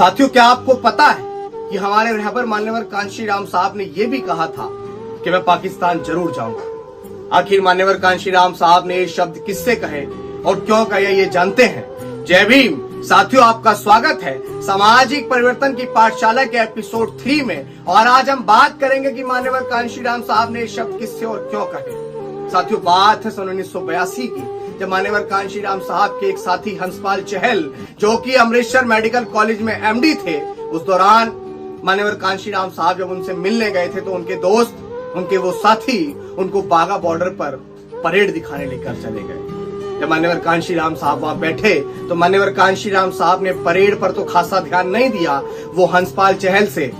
साथियों, क्या आपको पता है कि हमारे रहबर मान्यवर कांशीराम साहब ने यह भी कहा था कि मैं पाकिस्तान जरूर जाऊंगा। आखिर मान्यवर कांशीराम साहब ने ये शब्द किससे कहे और क्यों कहे, ये जानते हैं। जय भीम। साथियों, आपका स्वागत है सामाजिक परिवर्तन की पाठशाला के एपिसोड 3 में। और आज हम बात करेंगे कि मान्यवर कांशीराम साहब ने ये शब्द किससे और क्यों कहे। साथियों, बात है सन 1982 की, जब मान्यवर कांशीराम साहब के एक साथी हंसपाल चहल, जो कि अमृतसर मेडिकल कॉलेज में एमडी थे, उस दौरान मान्यवर कांशीराम साहब जब उनसे मिलने गए थे तो उनके दोस्त, उनके वो साथी उनको बाघा बॉर्डर पर परेड दिखाने लेकर चले गए। जब मान्यवर कांशीराम साहब वहां बैठे तो मान्यवर कांशीराम साहब ने परेड पर तो खासा ध्यान नहीं दिया, वो हंसपाल चहल से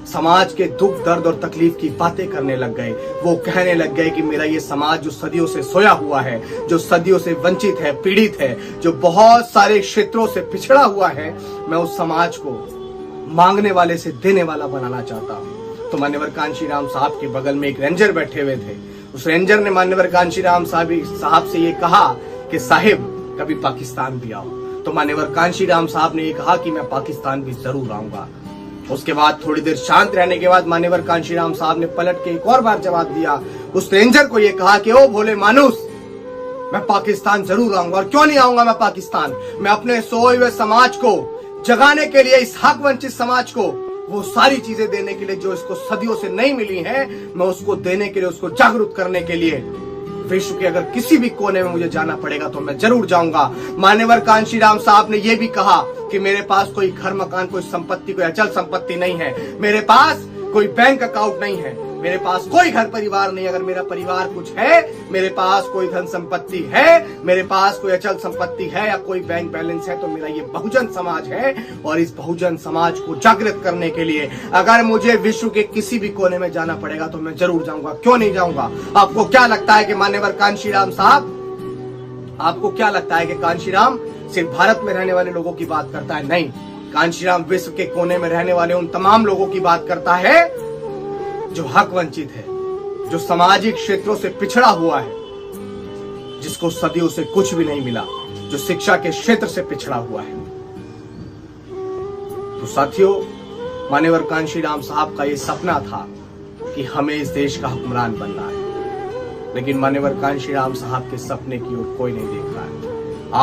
समाज के दुख, दर्द और तकलीफ की बातें करने लग गए। वो कहने लग गए कि मेरा ये समाज जो सदियों से सोया हुआ है, जो सदियों से वंचित है, पीड़ित है, जो बहुत सारे क्षेत्रों से पिछड़ा हुआ है, मैं उस समाज को मांगने वाले से देने वाला बनाना चाहता हूं। तो मान्यवर कांशीराम साहब के बगल में एक रेंजर बैठे हुए थे। उस रेंजर ने मान्यवर कांशीराम साहब से ये कहा कि साहिब, कभी पाकिस्तान भी आओ। तो मान्यवर कांशीराम साहब ने ये कहा कि मैं पाकिस्तान भी जरूर आऊंगा। उसके बाद थोड़ी देर शांत रहने के बाद मान्यवर कांशीराम साहब ने पलट के एक और बार जवाब दिया। उस रेंजर को यह कहा कि ओ भोले मानुस, मैं पाकिस्तान जरूर आऊंगा। और क्यों नहीं आऊंगा मैं पाकिस्तान? मैं अपने सोए हुए समाज को जगाने के लिए, इस हक वंचित समाज को वो सारी चीजें देने के लिए जो इसको सदियों से नहीं मिली है, मैं उसको देने के लिए, उसको जागरूक करने के लिए विश्व के अगर किसी भी कोने में मुझे जाना पड़ेगा तो मैं जरूर जाऊंगा। मान्यवर कांशीराम साहब ने यह भी कहा कि मेरे पास कोई घर मकान, कोई संपत्ति, कोई अचल संपत्ति नहीं है, मेरे पास कोई बैंक अकाउंट नहीं है, मेरे पास कोई घर परिवार नहीं। अगर मेरा परिवार कुछ है, मेरे पास कोई धन संपत्ति है, मेरे पास कोई अचल संपत्ति है या कोई बैंक बैलेंस है, तो मेरा ये बहुजन समाज है। और इस बहुजन समाज को जागृत करने के लिए अगर मुझे विश्व के किसी भी कोने में जाना पड़ेगा तो मैं जरूर जाऊंगा। क्यों नहीं जाऊंगा? आपको क्या लगता है कि मान्यवर कांशीराम साहब, आपको क्या लगता है कि कांशीराम सिर्फ भारत में रहने वाले लोगों की बात करता है? नहीं, कांशीराम विश्व के कोने में रहने वाले उन तमाम लोगों की बात करता है जो हक वंचित है, जो सामाजिक क्षेत्रों से पिछड़ा हुआ है, जिसको सदियों से कुछ भी नहीं मिला, जो शिक्षा के क्षेत्र से पिछड़ा हुआ है। तो साथियों, मान्यवर कांशीराम साहब का यह सपना था कि हमें इस देश का हुक्मरान बनना है, लेकिन मान्यवर कांशीराम साहब के सपने की ओर कोई नहीं देख रहा है।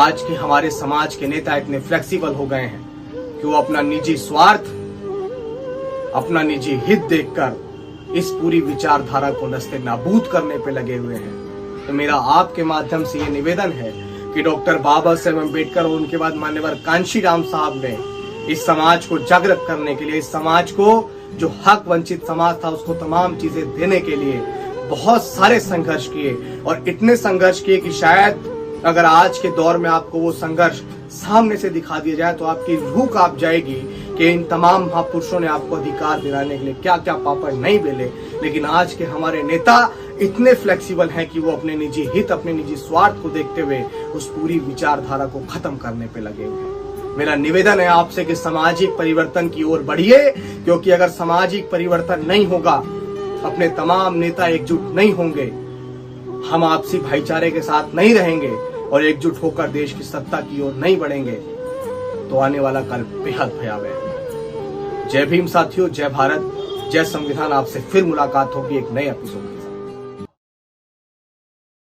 आज के हमारे समाज के नेता इतने फ्लेक्सिबल हो गए हैं कि वो अपना निजी स्वार्थ, अपना निजी हित देखकर इस पूरी विचारधारा को नस्ते नाबूद करने पे लगे हुए हैं। तो मेरा आपके माध्यम से ये निवेदन है कि डॉक्टर बाबा साहेब अम्बेडकर और उनके बाद मान्यवर कांशीराम साहब ने इस समाज को जागृत करने के लिए, इस समाज को जो हक वंचित समाज था उसको तमाम चीजें देने के लिए बहुत सारे संघर्ष किए। और इतने संघर्ष किए कि शायद अगर आज के दौर में आपको वो संघर्ष सामने से दिखा दिया जाए तो आपकी रूह कांप जाएगी कि इन तमाम महापुरुषों ने आपको अधिकार दिलाने के लिए क्या क्या पापड़ नहीं बेले। लेकिन आज के हमारे नेता इतने फ्लेक्सिबल हैं कि वो अपने निजी हित, अपने निजी स्वार्थ को देखते हुए उस पूरी विचारधारा को खत्म करने पे लगे हुए हैं। मेरा निवेदन है आपसे कि सामाजिक परिवर्तन की ओर बढ़िए, क्योंकि अगर सामाजिक परिवर्तन नहीं होगा, अपने तमाम नेता एकजुट नहीं होंगे, हम आपसी भाईचारे के साथ नहीं रहेंगे और एकजुट होकर देश की सत्ता की ओर नहीं बढ़ेंगे, तो आने वाला कल बेहद भयावह है। जय भीम साथियों, जय भारत, जय संविधान। आपसे फिर मुलाकात होगी एक नए एपिसोड में।